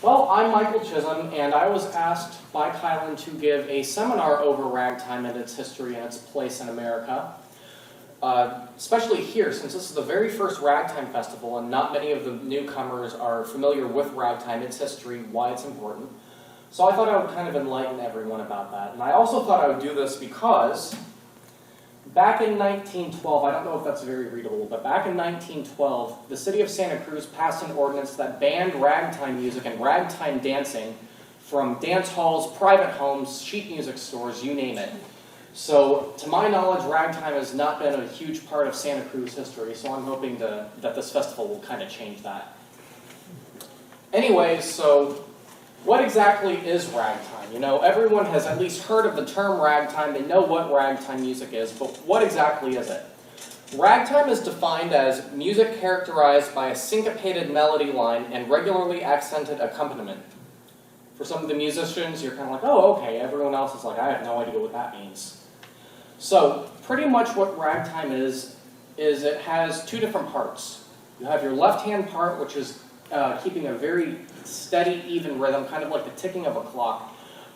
Well, I'm Michael Chisholm, and I was asked by Kylan to give a seminar over ragtime and its history and its place in America. Especially here, since this is the very first ragtime festival, and not many of the newcomers are familiar with ragtime, its history, why it's important. So I thought I would kind of enlighten everyone about that. And I also thought I would do this because back in 1912, I don't know if that's very readable, but back in 1912, the city of Santa Cruz passed an ordinance that banned ragtime music and ragtime dancing from dance halls, private homes, sheet music stores, you name it. So, to my knowledge, ragtime has not been a huge part of Santa Cruz history, so I'm hoping that this festival will kind of change that. Anyways, so what exactly is ragtime? You know, everyone has at least heard of the term ragtime. They know what ragtime music is, but what exactly is it? Ragtime is defined as music characterized by a syncopated melody line and regularly accented accompaniment. For some of the musicians, you're kind of like, oh, okay. Everyone else is like, I have no idea what that means. So, pretty much what ragtime is it has two different parts. You have your left-hand part, which is keeping a very steady, even rhythm, kind of like the ticking of a clock.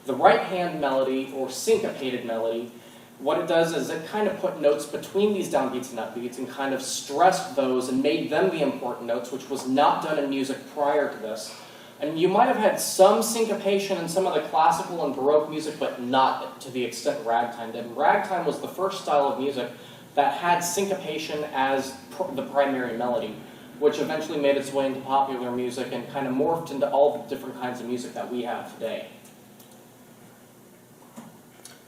The right-hand melody, or syncopated melody, what it does is it kind of put notes between these downbeats and upbeats and kind of stressed those and made them the important notes, which was not done in music prior to this. And you might have had some syncopation in some of the classical and Baroque music, but not to the extent ragtime did. Ragtime was the first style of music that had syncopation as the primary melody, which eventually made its way into popular music and kind of morphed into all the different kinds of music that we have today.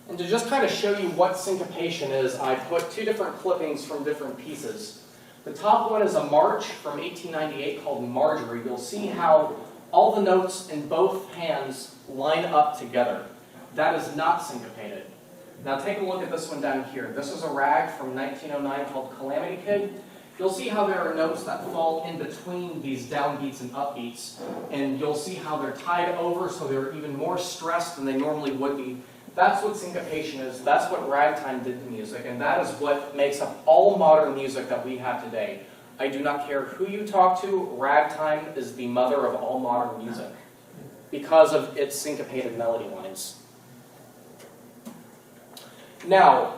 And to just kind of show you what syncopation is, I put two different clippings from different pieces. The top one is a march from 1898 called Marjorie. You'll see how all the notes in both hands line up together. That is not syncopated. Now take a look at this one down here. This is a rag from 1909 called Calamity Kid. You'll see how there are notes that fall in between these downbeats and upbeats, and you'll see how they're tied over so they're even more stressed than they normally would be. That's what syncopation is. That's what ragtime did to music, and that is what makes up all modern music that we have today. I do not care who you talk to, ragtime is the mother of all modern music because of its syncopated melody lines. Now,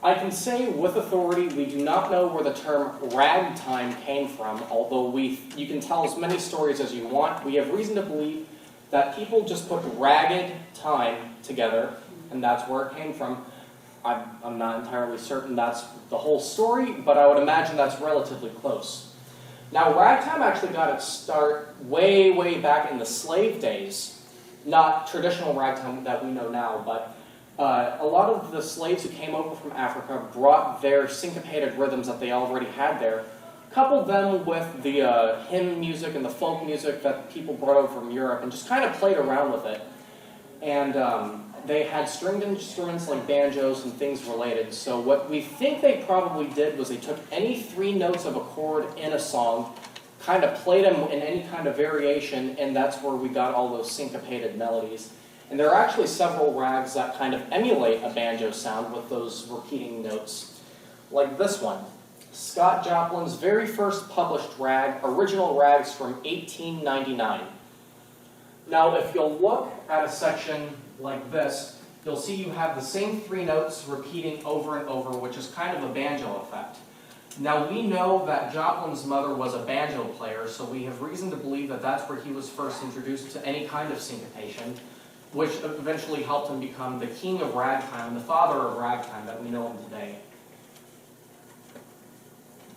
I can say with authority we do not know where the term ragtime came from, although you can tell as many stories as you want. We have reason to believe that people just put ragged time together, and that's where it came from. I'm not entirely certain that's the whole story, but I would imagine that's relatively close. Now, ragtime actually got its start way, way back in the slave days. Not traditional ragtime that we know now, but a lot of the slaves who came over from Africa brought their syncopated rhythms that they already had there, coupled them with the hymn music and the folk music that people brought over from Europe, and just kind of played around with it. And they had stringed instruments like banjos and things related. So what we think they probably did was they took any three notes of a chord in a song, kind of played them in any kind of variation, and that's where we got all those syncopated melodies. And there are actually several rags that kind of emulate a banjo sound with those repeating notes, like this one. Scott Joplin's very first published rag, original rags from 1899. Now, if you'll look at a section like this, you'll see you have the same three notes repeating over and over, which is kind of a banjo effect. Now, we know that Joplin's mother was a banjo player, so we have reason to believe that that's where he was first introduced to any kind of syncopation, which eventually helped him become the king of ragtime, the father of ragtime that we know him today.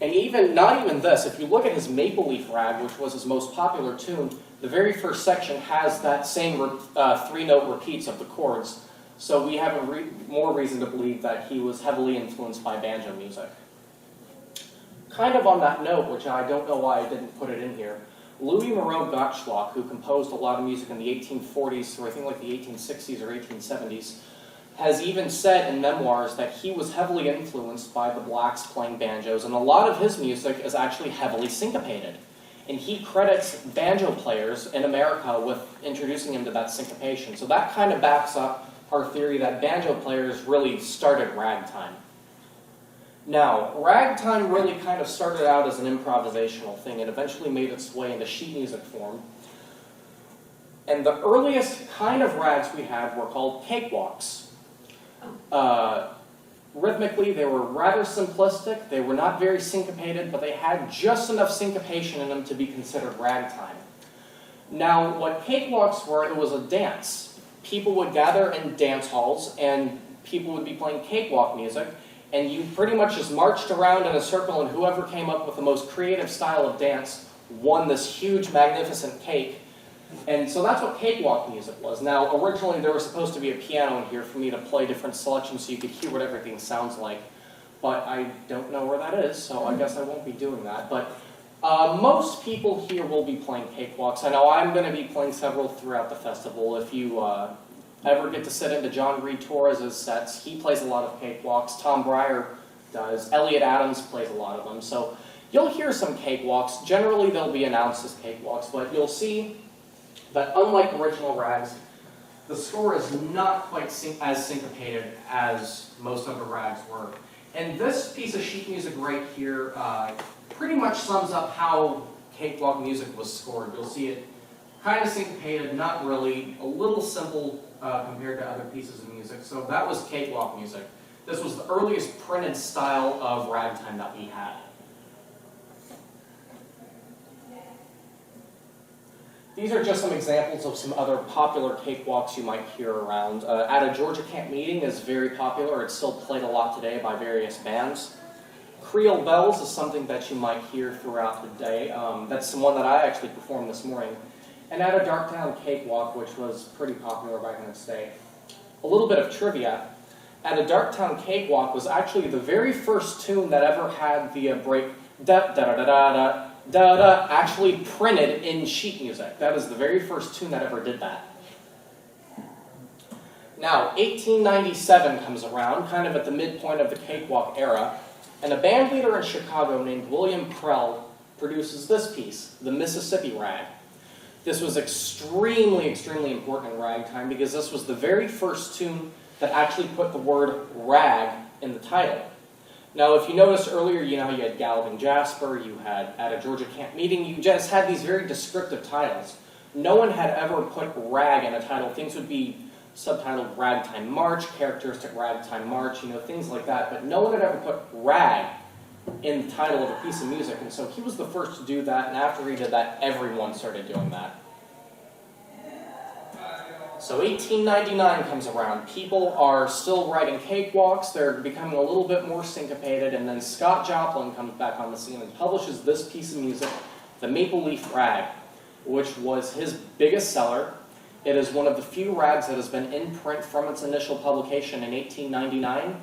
And not even this, if you look at his Maple Leaf Rag, which was his most popular tune, the very first section has that same three-note repeats of the chords, so we have more reason to believe that he was heavily influenced by banjo music. Kind of on that note, which I don't know why I didn't put it in here, Louis Moreau Gottschalk, who composed a lot of music in the 1840s through I think like the 1860s or 1870s, has even said in memoirs that he was heavily influenced by the blacks playing banjos, and a lot of his music is actually heavily syncopated. And he credits banjo players in America with introducing him to that syncopation. So that kind of backs up our theory that banjo players really started ragtime. Now, ragtime really kind of started out as an improvisational thing and eventually made its way into sheet music form. And the earliest kind of rags we had were called cakewalks. Rhythmically, they were rather simplistic. They were not very syncopated, but they had just enough syncopation in them to be considered ragtime. Now, what cakewalks were, it was a dance. People would gather in dance halls, and people would be playing cakewalk music, and you pretty much just marched around in a circle, and whoever came up with the most creative style of dance won this huge, magnificent cake. And so that's what cakewalk music was. Now, originally there was supposed to be a piano in here for me to play different selections so you could hear what everything sounds like, but I don't know where that is, so I guess I won't be doing that. But most people here will be playing cakewalks. I know I'm going to be playing several throughout the festival. If you ever get to sit into John Reed Torres's sets, he plays a lot of cakewalks. Tom Breyer does. Elliot Adams plays a lot of them. So you'll hear some cakewalks. Generally, they'll be announced as cakewalks, but you'll see that unlike original rags, the score is not quite as syncopated as most other rags were. And this piece of sheet music right here pretty much sums up how cakewalk music was scored. You'll see it kind of syncopated, not really, a little simple compared to other pieces of music. So that was cakewalk music. This was the earliest printed style of ragtime that we had. These are just some examples of some other popular cakewalks you might hear around. At a Georgia Camp Meeting is very popular. It's still played a lot today by various bands. Creole Bells is something that you might hear throughout the day. That's the one that I actually performed this morning. And at a Darktown Cakewalk, which was pretty popular back in its day. A little bit of trivia. At a Darktown Cakewalk was actually the very first tune that ever had the break da-da-da-da-da-da da-da actually printed in sheet music. That is the very first tune that ever did that. Now, 1897 comes around, kind of at the midpoint of the cakewalk era, and a band leader in Chicago named William Prell produces this piece, the Mississippi Rag. This was extremely, extremely important in ragtime because this was the very first tune that actually put the word rag in the title. Now, if you noticed earlier, you know, you had Galloping Jasper, you had At a Georgia Camp Meeting, you just had these very descriptive titles. No one had ever put rag in a title. Things would be subtitled Ragtime March, Characteristic Ragtime March, you know, things like that, but no one had ever put rag in the title of a piece of music, and so he was the first to do that, and after he did that, everyone started doing that. So 1899 comes around. People are still writing cakewalks. They're becoming a little bit more syncopated. And then Scott Joplin comes back on the scene and publishes this piece of music, the Maple Leaf Rag, which was his biggest seller. It is one of the few rags that has been in print from its initial publication in 1899.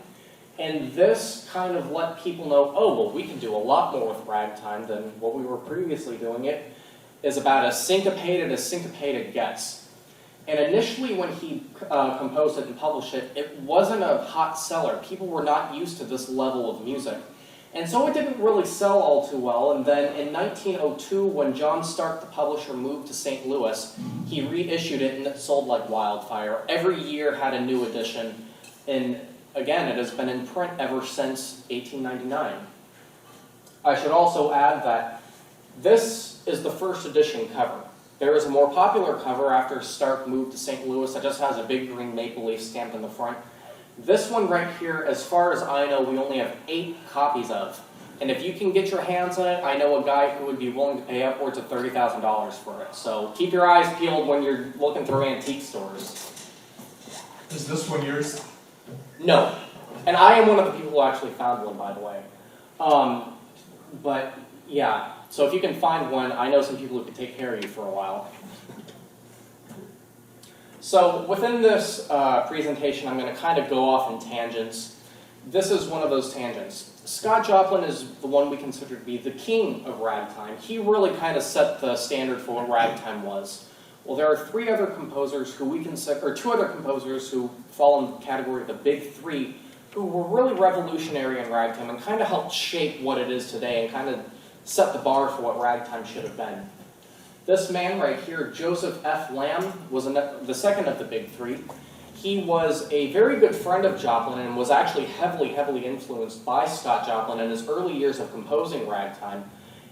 And this kind of let people know, oh, well, we can do a lot more with ragtime than what we were previously doing. It is about as syncopated gets. And initially when he composed it and published it, it wasn't a hot seller. People were not used to this level of music. And so it didn't really sell all too well. And then in 1902, when John Stark, the publisher, moved to St. Louis, he reissued it and it sold like wildfire. Every year had a new edition. And again, it has been in print ever since 1899. I should also add that this is the first edition cover. There is a more popular cover after Stark moved to St. Louis that just has a big green maple leaf stamped in the front. This one right here, as far as I know, we only have 8 copies of. And if you can get your hands on it, I know a guy who would be willing to pay upwards of $30,000 for it. So keep your eyes peeled when you're looking through antique stores. Is this one yours? No. And I am one of the people who actually found one, by the way. But yeah. So if you can find one, I know some people who could take care of you for a while. So within this presentation, I'm going to kind of go off in tangents. This is one of those tangents. Scott Joplin is the one we consider to be the king of ragtime. He really kind of set the standard for what ragtime was. Well, there are 3 other composers who we consider, or 2 other composers who fall in the category of the big 3, who were really revolutionary in ragtime and kind of helped shape what it is today and kind of set the bar for what ragtime should have been. This man right here, Joseph F. Lamb, was the second of the big 3. He was a very good friend of Joplin and was actually heavily, heavily influenced by Scott Joplin in his early years of composing ragtime.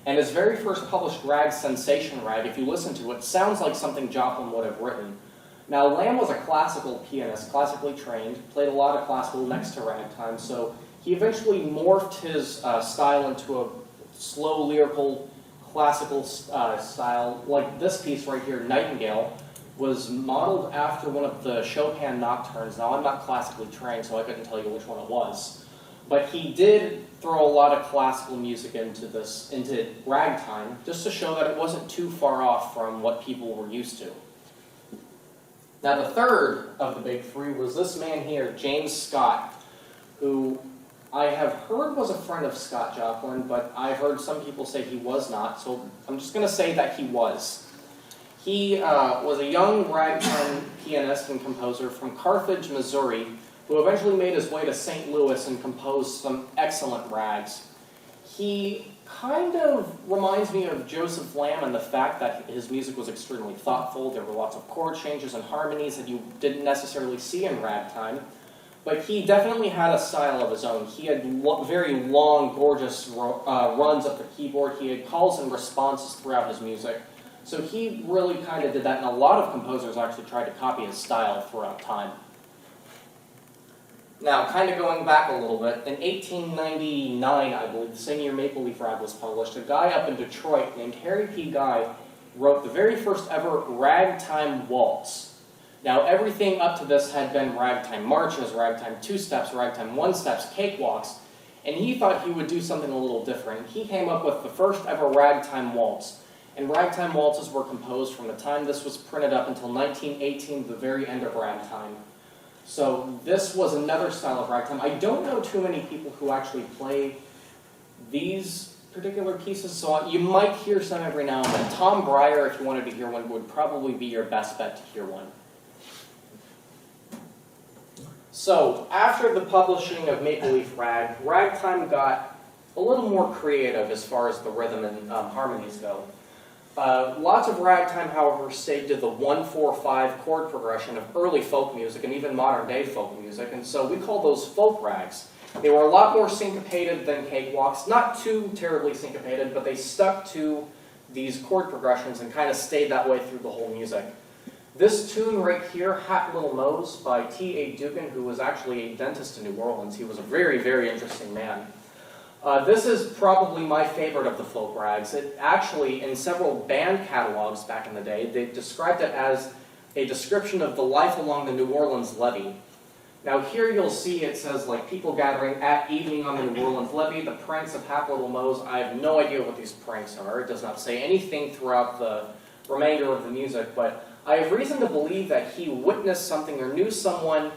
And his very first published rag, Sensation Rag, if you listen to it, sounds like something Joplin would have written. Now, Lamb was a classical pianist, classically trained, played a lot of classical next to ragtime, so he eventually morphed his style into a slow, lyrical, classical style, like this piece right here, Nightingale, was modeled after one of the Chopin nocturnes. Now, I'm not classically trained, so I couldn't tell you which one it was. But he did throw a lot of classical music into ragtime, just to show that it wasn't too far off from what people were used to. Now, the third of the big three was this man here, James Scott, who I have heard was a friend of Scott Joplin, but I've heard some people say he was not, so I'm just going to say that he was. He was a young ragtime pianist and composer from Carthage, Missouri, who eventually made his way to St. Louis and composed some excellent rags. He kind of reminds me of Joseph Lamb in the fact that his music was extremely thoughtful. There were lots of chord changes and harmonies that you didn't necessarily see in ragtime. But he definitely had a style of his own. He had very long, gorgeous runs of the keyboard. He had calls and responses throughout his music. So he really kind of did that, and a lot of composers actually tried to copy his style throughout time. Now, kind of going back a little bit, in 1899, I believe, the same year Maple Leaf Rag was published, a guy up in Detroit named Harry P. Guy wrote the very first ever ragtime waltz. Now, everything up to this had been ragtime marches, ragtime two-steps, ragtime one-steps, cakewalks, and he thought he would do something a little different. He came up with the first ever ragtime waltz. And ragtime waltzes were composed from the time this was printed up until 1918, the very end of ragtime. So this was another style of ragtime. I don't know too many people who actually play these particular pieces, so you might hear some every now and then. Tom Breyer, if you wanted to hear one, would probably be your best bet to hear one. So after the publishing of Maple Leaf Rag, ragtime got a little more creative as far as the rhythm and harmonies go. Lots of ragtime, however, stayed to the 1-4-5 chord progression of early folk music and even modern-day folk music, and so we call those folk rags. They were a lot more syncopated than cakewalks, not too terribly syncopated, but they stuck to these chord progressions and kind of stayed that way through the whole music. This tune right here, Hat Little Nose, by T.A. Dugan, who was actually a dentist in New Orleans. He was a very, very interesting man. This is probably my favorite of the folk rags. It actually, in several band catalogs back in the day, they described it as a description of the life along the New Orleans levee. Now here you'll see it says like people gathering at evening on the New Orleans levee, the pranks of Hap Little Nose. I have no idea what these pranks are. It does not say anything throughout the remainder of the music, but I have reason to believe that he witnessed something or knew someone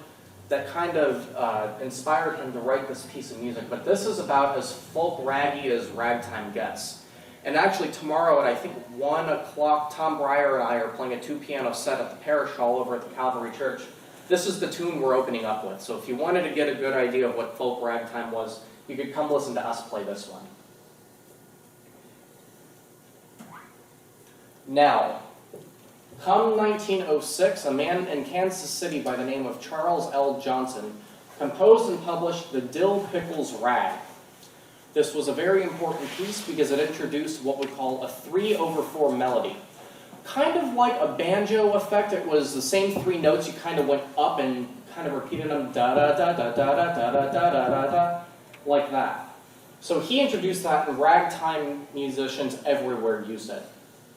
that kind of inspired him to write this piece of music. But this is about as folk raggy as ragtime gets. And actually tomorrow at I think 1 o'clock, Tom Breyer and I are playing a 2-piano set at the parish hall over at the Calvary Church. This is the tune we're opening up with. So if you wanted to get a good idea of what folk ragtime was, you could come listen to us play this one. Now, come 1906, a man in Kansas City by the name of Charles L. Johnson composed and published the Dill, Pickles, Rag. This was a very important piece because it introduced what we call a 3/4 melody. Kind of like a banjo effect, it was the same 3 notes, you kind of went up and kind of repeated them, da-da-da-da-da-da-da-da-da-da-da, like that. So he introduced that and ragtime musicians everywhere used it.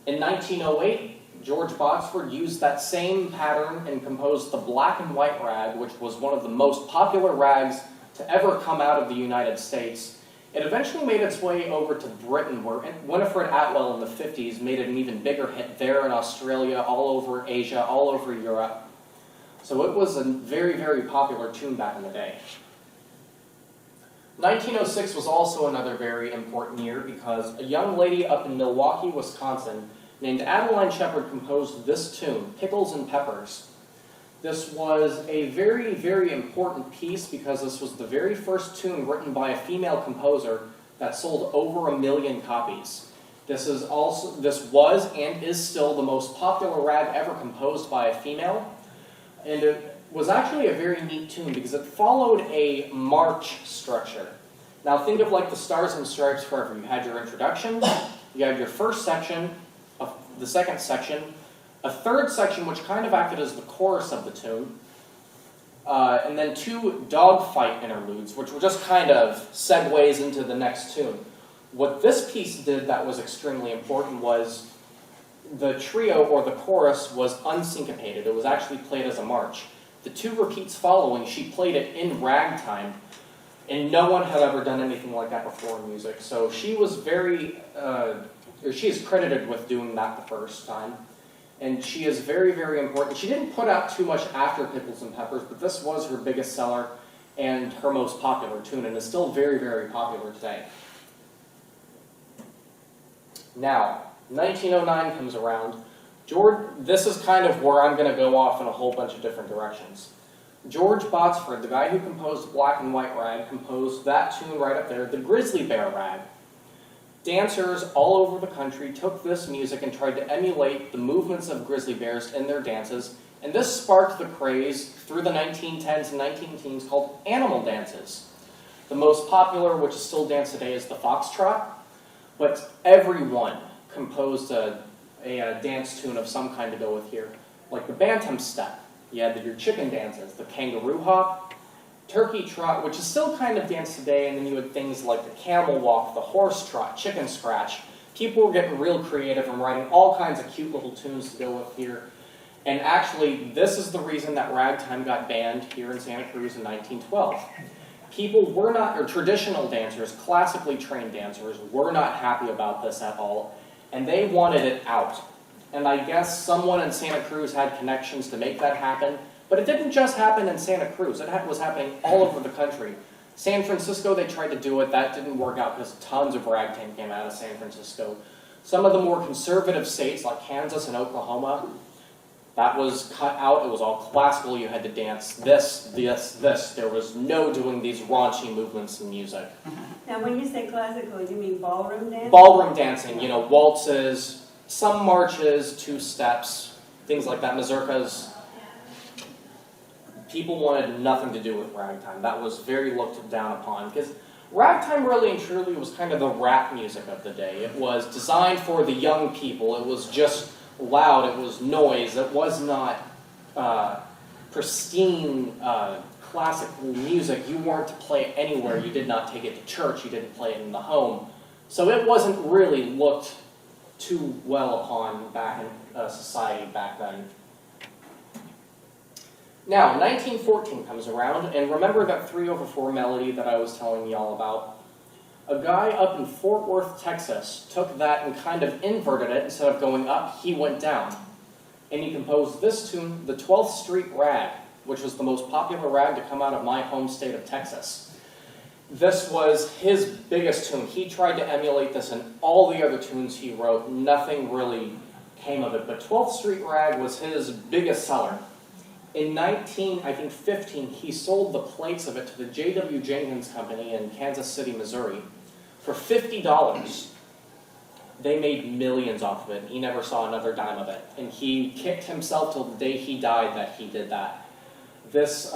In 1908, George Botsford used that same pattern and composed the black and white rag, which was one of the most popular rags to ever come out of the United States. It eventually made its way over to Britain, where Winifred Atwell in the 50s made it an even bigger hit there in Australia, all over Asia, all over Europe. So it was a very, very popular tune back in the day. 1906 was also another very important year because a young lady up in Milwaukee, Wisconsin, named Adeline Shepard composed this tune, Pickles and Peppers. This was a very, very important piece because this was the very first tune written by a female composer that sold over 1 million copies. This was and is still the most popular rag ever composed by a female. And it was actually a very neat tune because it followed a march structure. Now think of like the Stars and Stripes forever. You had your introduction, You had your first section, the second section, a third section which kind of acted as the chorus of the tune, and then 2 dogfight interludes, which were just kind of segues into the next tune. What this piece did that was extremely important was the trio, or the chorus, was unsyncopated. It was actually played as a march. The 2 repeats following, she played it in ragtime, and no one had ever done anything like that before in music. So she was she is credited with doing that the first time. And she is very, very important. She didn't put out too much after Pickles and Peppers, but this was her biggest seller and her most popular tune, and is still very, very popular today. Now, 1909 comes around. This is kind of where I'm going to go off in a whole bunch of different directions. George Botsford, the guy who composed Black and White Rag, composed that tune right up there, the Grizzly Bear Rag. Dancers all over the country took this music and tried to emulate the movements of grizzly bears in their dances, and this sparked the craze through the 1910s and 19 teens called animal dances. The most popular, which is still danced today, is the foxtrot, but everyone composed a dance tune of some kind to go with here, like the bantam step. You had your chicken dances, the kangaroo hop, turkey trot, which is still kind of danced today, and then you had things like the camel walk, the horse trot, chicken scratch. People were getting real creative and writing all kinds of cute little tunes to go with here. And actually, this is the reason that ragtime got banned here in Santa Cruz in 1912. People were not, or traditional dancers, classically trained dancers, were not happy about this at all, and they wanted it out. And I guess someone in Santa Cruz had connections to make that happen, but it didn't just happen in Santa Cruz. It was happening all over the country. San Francisco, they tried to do it. That didn't work out because tons of ragtime came out of San Francisco. Some of the more conservative states, like Kansas and Oklahoma, that was cut out. It was all classical. You had to dance this, this, this. There was no doing these raunchy movements in music. Now, when you say classical, you mean ballroom dancing? Ballroom dancing, waltzes, some marches, 2 steps, things like that, mazurkas. People wanted nothing to do with ragtime. That was very looked down upon, because ragtime really and truly was kind of the rap music of the day. It was designed for the young people. It was just loud. It was noise. It was not pristine classical music. You weren't to play it anywhere. You did not take it to church. You didn't play it in the home. So it wasn't really looked too well upon back in society back then. Now, 1914 comes around, and remember that 3/4 melody that I was telling y'all about? A guy up in Fort Worth, Texas, took that and kind of inverted it. Instead of going up, he went down. And he composed this tune, the 12th Street Rag, which was the most popular rag to come out of my home state of Texas. This was his biggest tune. He tried to emulate this in all the other tunes he wrote. Nothing really came of it, but 12th Street Rag was his biggest seller. In 1915, he sold the plates of it to the J.W. Jenkins Company in Kansas City, Missouri, for $50. They made millions off of it, and he never saw another dime of it. And he kicked himself till the day he died that he did that. This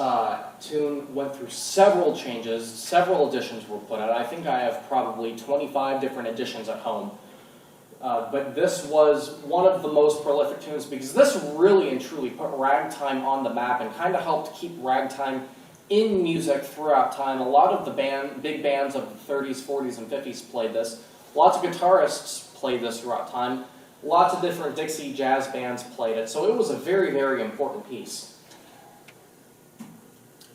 tune went through several changes, several editions were put out. I think I have probably 25 different editions at home. But this was one of the most prolific tunes because this really and truly put ragtime on the map and kind of helped keep ragtime in music throughout time. A lot of the big bands of the 30s, 40s, and 50s played this. Lots of guitarists played this throughout time. Lots of different Dixie jazz bands played it. So it was a very, very important piece.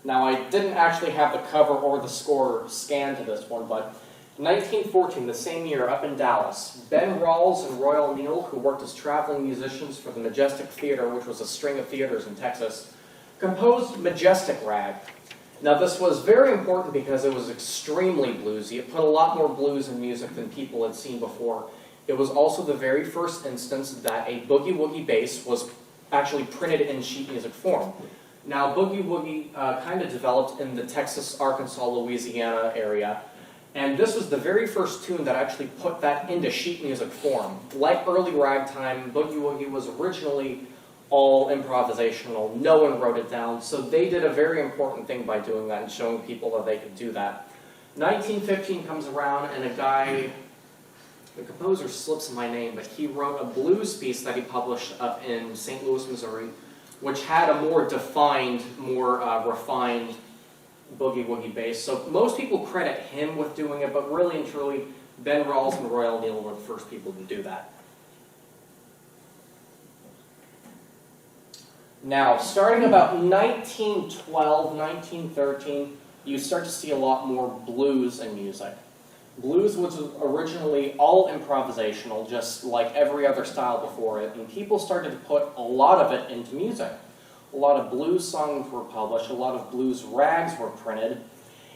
Now, I didn't actually have the cover or the score scanned to this one, but in 1914, the same year, up in Dallas, Ben Rawls and Royal Neal, who worked as traveling musicians for the Majestic Theater, which was a string of theaters in Texas, composed Majestic Rag. Now, this was very important because it was extremely bluesy. It put a lot more blues in music than people had seen before. It was also the very first instance that a boogie-woogie bass was actually printed in sheet music form. Now, boogie-woogie kind of developed in the Texas, Arkansas, Louisiana area, and this was the very first tune that actually put that into sheet music form. Like early ragtime, boogie-woogie was originally all improvisational. No one wrote it down, so they did a very important thing by doing that and showing people that they could do that. 1915 comes around, and a guy the composer slips my name, but he wrote a blues piece that he published up in St. Louis, Missouri, which had a more defined, more refined boogie-woogie bass. So most people credit him with doing it, but really and truly, Ben Rawls and Roy O'Neill were the first people to do that. Now, starting about 1912, 1913, you start to see a lot more blues in music. Blues was originally all improvisational, just like every other style before it, and people started to put a lot of it into music. A lot of blues songs were published, a lot of blues rags were printed,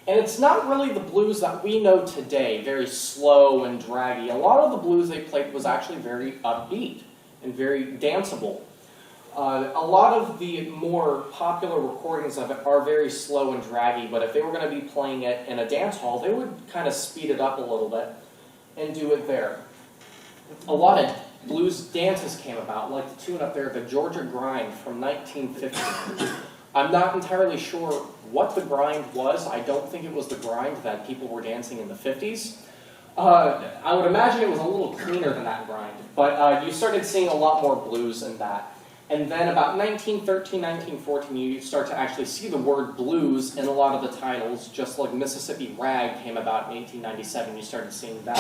and it's not really the blues that we know today, very slow and draggy. A lot of the blues they played was actually very upbeat and very danceable. A lot of the more popular recordings of it are very slow and draggy, but if they were going to be playing it in a dance hall, they would kind of speed it up a little bit and do it there. A lot of blues dances came about, like the tune up there, the Georgia Grind from 1950. I'm not entirely sure what the grind was. I don't think it was the grind that people were dancing in the 50s. I would imagine it was a little cleaner than that grind, but you started seeing a lot more blues in that. And then about 1913, 1914, you start to actually see the word blues in a lot of the titles, just like Mississippi Rag came about in 1897, you started seeing that.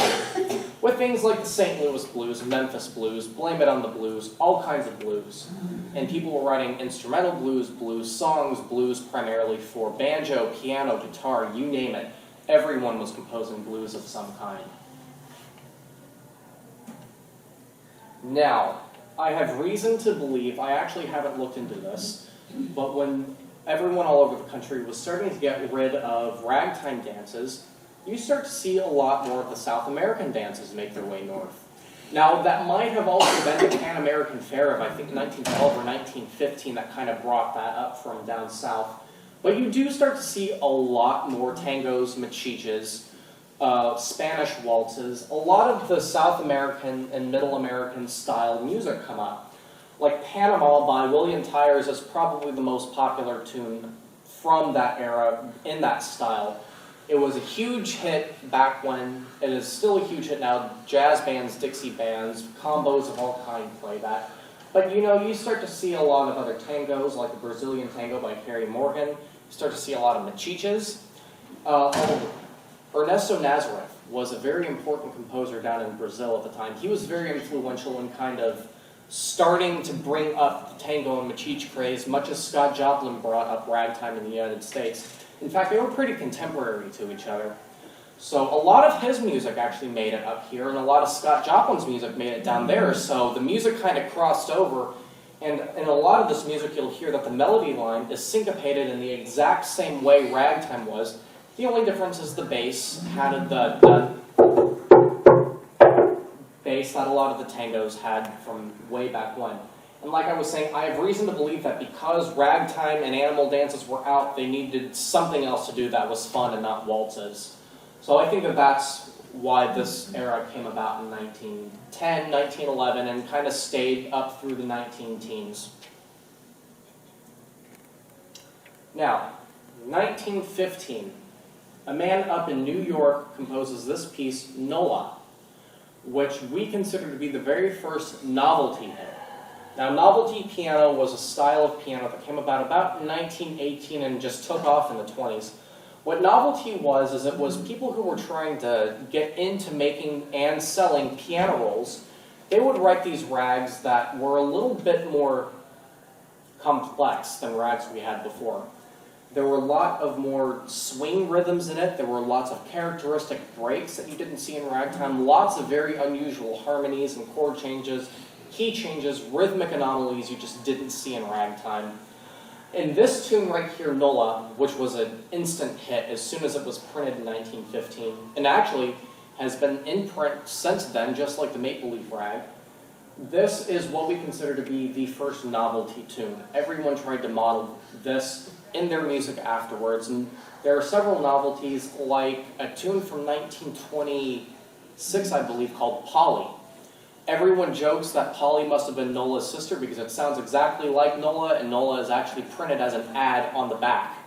With things like the St. Louis Blues, Memphis Blues, Blame It on the Blues, all kinds of blues. And people were writing instrumental blues, blues songs, blues primarily for banjo, piano, guitar, you name it. Everyone was composing blues of some kind. Now, I have reason to believe, I actually haven't looked into this, but when everyone all over the country was starting to get rid of ragtime dances, you start to see a lot more of the South American dances make their way north. Now, that might have also been the Pan American Fair of, I think, 1912 or 1915 that kind of brought that up from down south. But you do start to see a lot more tangos, machiches, Spanish waltzes, a lot of the South American and Middle American style music come up. Like Panama by William Tyers is probably the most popular tune from that era in that style. It was a huge hit back when, it is still a huge hit now. Jazz bands, Dixie bands, combos of all kinds play that. But you know, you start to see a lot of other tangos, like the Brazilian tango by Carrie Morgan. You start to see a lot of machiches. Ernesto Nazareth was a very important composer down in Brazil at the time. He was very influential in kind of starting to bring up the tango and machiche craze, much as Scott Joplin brought up ragtime in the United States. In fact, they were pretty contemporary to each other. So a lot of his music actually made it up here, and a lot of Scott Joplin's music made it down there, so the music kind of crossed over, and in a lot of this music you'll hear that the melody line is syncopated in the exact same way ragtime was. The only difference is the bass had the bass that a lot of the tangos had from way back when. And like I was saying, I have reason to believe that because ragtime and animal dances were out, they needed something else to do that was fun and not waltzes. So I think that that's why this era came about in 1910, 1911, and kind of stayed up through the 19-teens. Now, 1915. A man up in New York composes this piece, Nola, which we consider to be the very first novelty hit. Now, novelty piano was a style of piano that came about 1918 and just took off in the 20s. What novelty was is it was people who were trying to get into making and selling piano rolls. They would write these rags that were a little bit more complex than rags we had before. There were a lot of more swing rhythms in it. There were lots of characteristic breaks that you didn't see in ragtime. Lots of very unusual harmonies and chord changes, key changes, rhythmic anomalies you just didn't see in ragtime. In this tune right here, Nola, which was an instant hit as soon as it was printed in 1915, and actually has been in print since then, just like the Maple Leaf Rag, this is what we consider to be the first novelty tune. Everyone tried to model this in their music afterwards, and there are several novelties, like a tune from 1926, I believe, called Polly. Everyone jokes that Polly must have been Nola's sister because it sounds exactly like Nola, and Nola is actually printed as an ad on the back.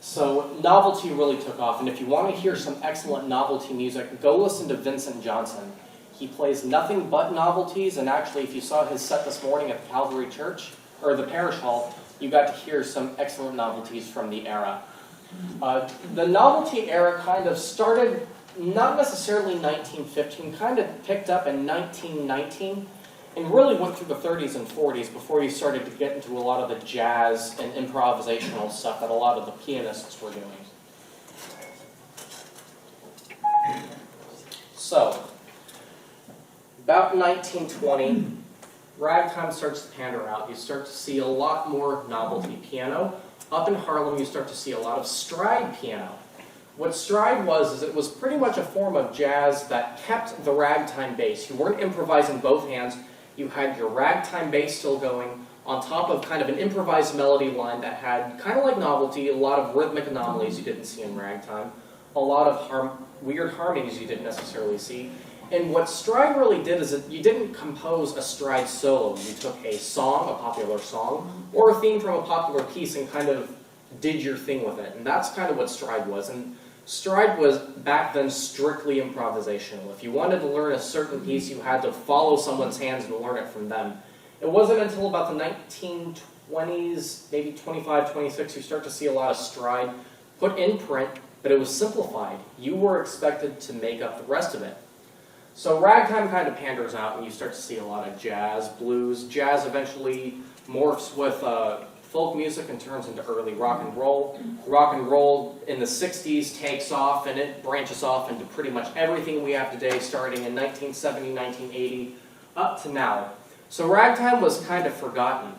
So novelty really took off, and if you want to hear some excellent novelty music, go listen to Vincent Johnson. He plays nothing but novelties, and actually, if you saw his set this morning at the Calvary Church, or the Parish Hall, you got to hear some excellent novelties from the era. The novelty era kind of started, not necessarily 1915, kind of picked up in 1919, and really went through the 30s and 40s before you started to get into a lot of the jazz and improvisational stuff that a lot of the pianists were doing. So, about 1920, ragtime starts to pander out. You start to see a lot more novelty piano. Up in Harlem, you start to see a lot of stride piano. What stride was, is it was pretty much a form of jazz that kept the ragtime bass. You weren't improvising both hands. You had your ragtime bass still going on top of kind of an improvised melody line that had, kind of like novelty, a lot of rhythmic anomalies you didn't see in ragtime, a lot of weird harmonies you didn't necessarily see. And what stride really did is that you didn't compose a stride solo. You took a song, a popular song, or a theme from a popular piece and kind of did your thing with it. And that's kind of what stride was. And stride was, back then, strictly improvisational. If you wanted to learn a certain piece, you had to follow someone's hands and learn it from them. It wasn't until about the 1920s, maybe 25, 26, you start to see a lot of stride put in print, but it was simplified. You were expected to make up the rest of it. So ragtime kind of panders out, and you start to see a lot of jazz, blues. Jazz eventually morphs with folk music and turns into early rock and roll. Rock and roll in the 60s takes off, and it branches off into pretty much everything we have today, starting in 1970, 1980, up to now. So ragtime was kind of forgotten.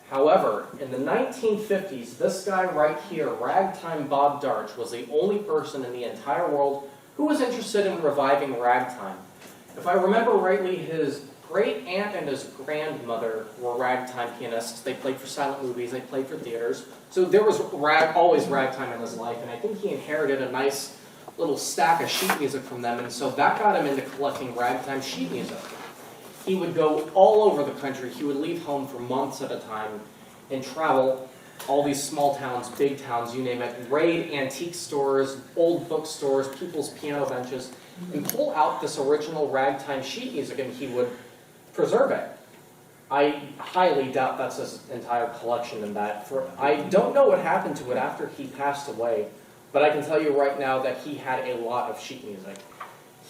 However, in the 1950s, this guy right here, Ragtime Bob Darch, was the only person in the entire world who was interested in reviving ragtime. If I remember rightly, his great-aunt and his grandmother were ragtime pianists. They played for silent movies, they played for theaters. So there was always ragtime in his life, and I think he inherited a nice little stack of sheet music from them, and so that got him into collecting ragtime sheet music. He would go all over the country. He would leave home for months at a time and travel all these small towns, big towns, you name it, raid antique stores, old bookstores, people's piano benches, and pull out this original ragtime sheet music, and he would preserve it. I highly doubt that's his entire collection in that. I don't know what happened to it after he passed away, but I can tell you right now that he had a lot of sheet music.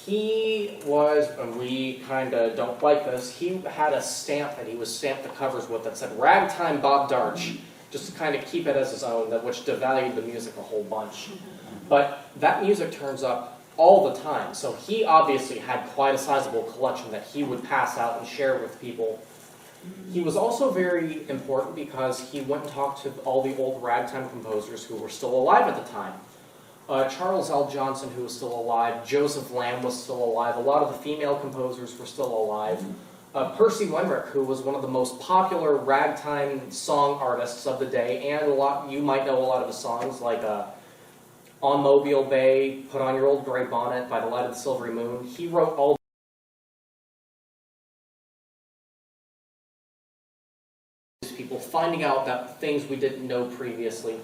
He was, and we kind of don't like this, he had a stamp that he was stamped the covers with that said Ragtime Bob Darch, just to kind of keep it as his own, which devalued the music a whole bunch. But that music turns up all the time, so he obviously had quite a sizable collection that he would pass out and share with people. He was also very important because he went and talked to all the old ragtime composers who were still alive at the time. Charles L. Johnson, who was still alive, Joseph Lamb was still alive, a lot of the female composers were still alive. Percy Wenrick, who was one of the most popular ragtime song artists of the day, and you might know a lot of his songs, like On Mobile Bay, Put on Your Old Gray Bonnet, By the Light of the Silvery Moon. He wrote all these people, finding out that things we didn't know previously,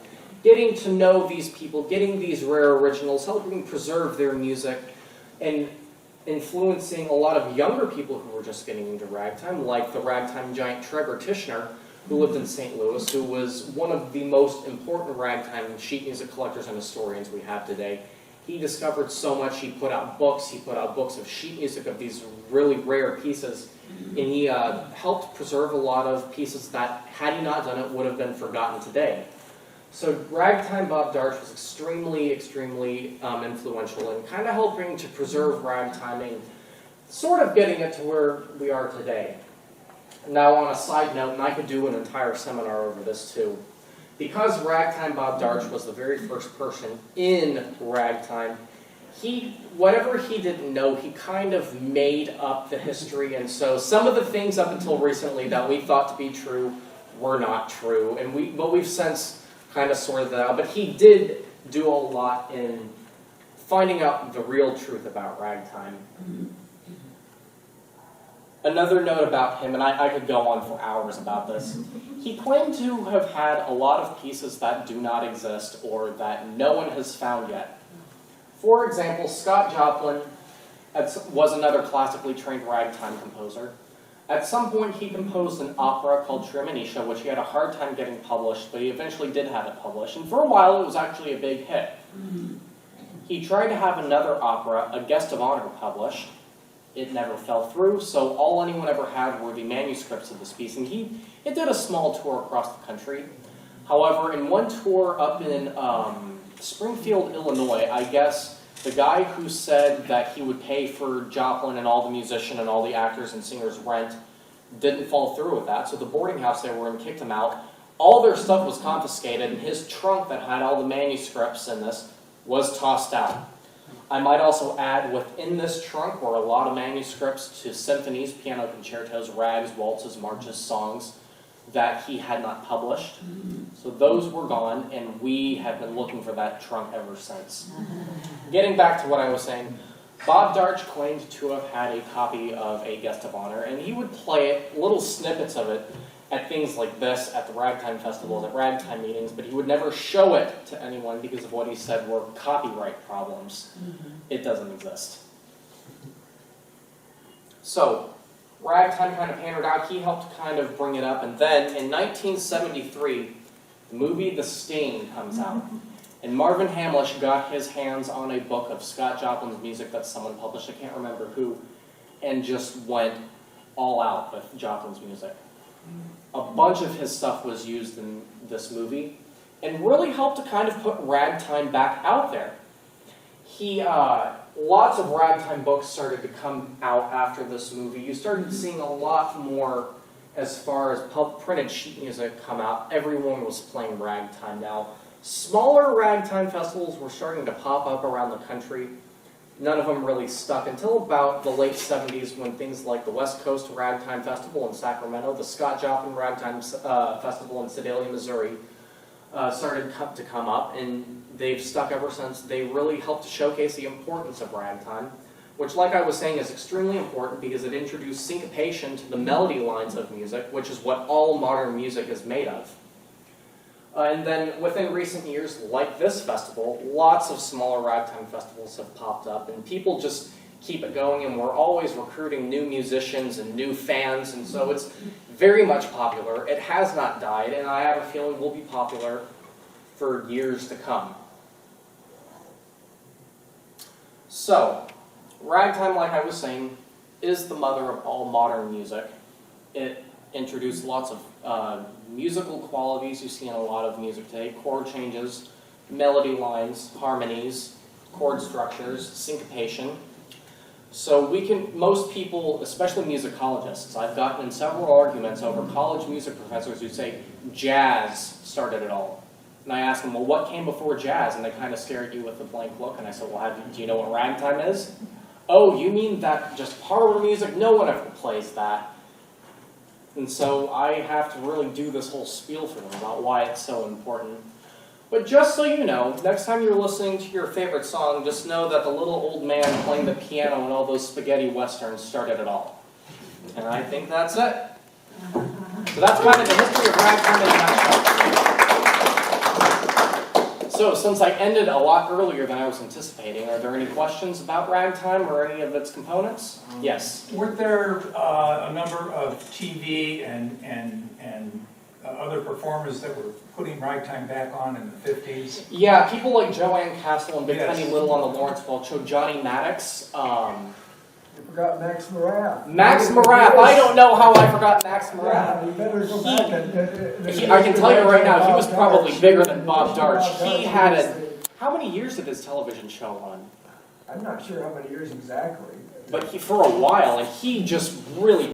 getting to know these people, getting these rare originals, helping preserve their music, and influencing a lot of younger people who were just getting into ragtime, like the ragtime giant Trevor Tishner, who lived in St. Louis, who was one of the most important ragtime sheet music collectors and historians we have today. He discovered so much. He put out books of sheet music of these really rare pieces, and he helped preserve a lot of pieces that, had he not done it, would have been forgotten today. So Ragtime Bob Darch was extremely, extremely influential in kind of helping to preserve ragtime and sort of getting it to where we are today. Now, on a side note, and I could do an entire seminar over this too, because Ragtime Bob Darch was the very first person in ragtime, whatever he didn't know, he kind of made up the history, and so some of the things up until recently that we thought to be true were not true, and we've since kind of sorted that out, but he did do a lot in finding out the real truth about ragtime. Another note about him, and I could go on for hours about this, he claimed to have had a lot of pieces that do not exist or that no one has found yet. For example, Scott Joplin was another classically trained ragtime composer. At some point, he composed an opera called Tremonisha, which he had a hard time getting published, but he eventually did have it published. And for a while, it was actually a big hit. He tried to have another opera, A Guest of Honor, published. It never fell through, so all anyone ever had were the manuscripts of this piece. And it did a small tour across the country. However, in one tour up in Springfield, Illinois, I guess the guy who said that he would pay for Joplin and all the musician and all the actors and singers' rent didn't follow through with that, so the boarding house they were in kicked him out. All their stuff was confiscated, and his trunk that had all the manuscripts in this was tossed out. I might also add, within this trunk were a lot of manuscripts to symphonies, piano concertos, rags, waltzes, marches, songs that he had not published. So those were gone, and we have been looking for that trunk ever since. Getting back to what I was saying, Bob Darch claimed to have had a copy of A Guest of Honor, and he would play it, little snippets of it, at things like this, at the ragtime festivals, at ragtime meetings, but he would never show it to anyone because of what he said were copyright problems. It doesn't exist. So, ragtime kind of pandered out. He helped kind of bring it up, and then in 1973, the movie The Sting comes out, and Marvin Hamlish got his hands on a book of Scott Joplin's music that someone published, I can't remember who, and just went all out with Joplin's music. A bunch of his stuff was used in this movie, and really helped to kind of put ragtime back out there. Lots of ragtime books started to come out after this movie. You started seeing a lot more as far as printed sheet music come out. Everyone was playing ragtime now. Smaller ragtime festivals were starting to pop up around the country. None of them really stuck until about the late 70s when things like the West Coast Ragtime Festival in Sacramento, the Scott Joplin Ragtime Festival in Sedalia, Missouri, started to come up, and they've stuck ever since. They really helped to showcase the importance of ragtime, which, like I was saying, is extremely important because it introduced syncopation to the melody lines of music, which is what all modern music is made of. And then within recent years, like this festival, lots of smaller ragtime festivals have popped up, and people just keep it going, and we're always recruiting new musicians and new fans, and so it's very much popular. It has not died, and I have a feeling will be popular for years to come. So, ragtime, like I was saying, is the mother of all modern music. It introduced lots of musical qualities you see in a lot of music today: chord changes, melody lines, harmonies, chord structures, syncopation. So most people, especially musicologists, I've gotten in several arguments over college music professors who say jazz started it all. And I ask them, well, what came before jazz? And they kind of stare at you with a blank look, and I said, well, do you know what ragtime is? Oh, you mean that just parlor music? No one ever plays that. And so I have to really do this whole spiel for them about why it's so important. But just so you know, next time you're listening to your favorite song, just know that the little old man playing the piano and all those spaghetti westerns started it all. And I think that's it. So that's kind of the history of ragtime in a nutshell. So since I ended a lot earlier than I was anticipating, are there any questions about ragtime or any of its components? Yes. Weren't there a number of TV and other performers that were putting ragtime back on in the 50s? Yeah, people like Joanne Castle and Big Yes. Penny Little on the Lawrenceville show, Johnny Maddox. You forgot Max Morath. Max Morath, I don't know how I forgot Max Morath. Yeah, you better go back and... I can tell you right now, he was probably bigger than Bob Darch. He had how many years did his television show on? I'm not sure how many years exactly. But for a while, and he just really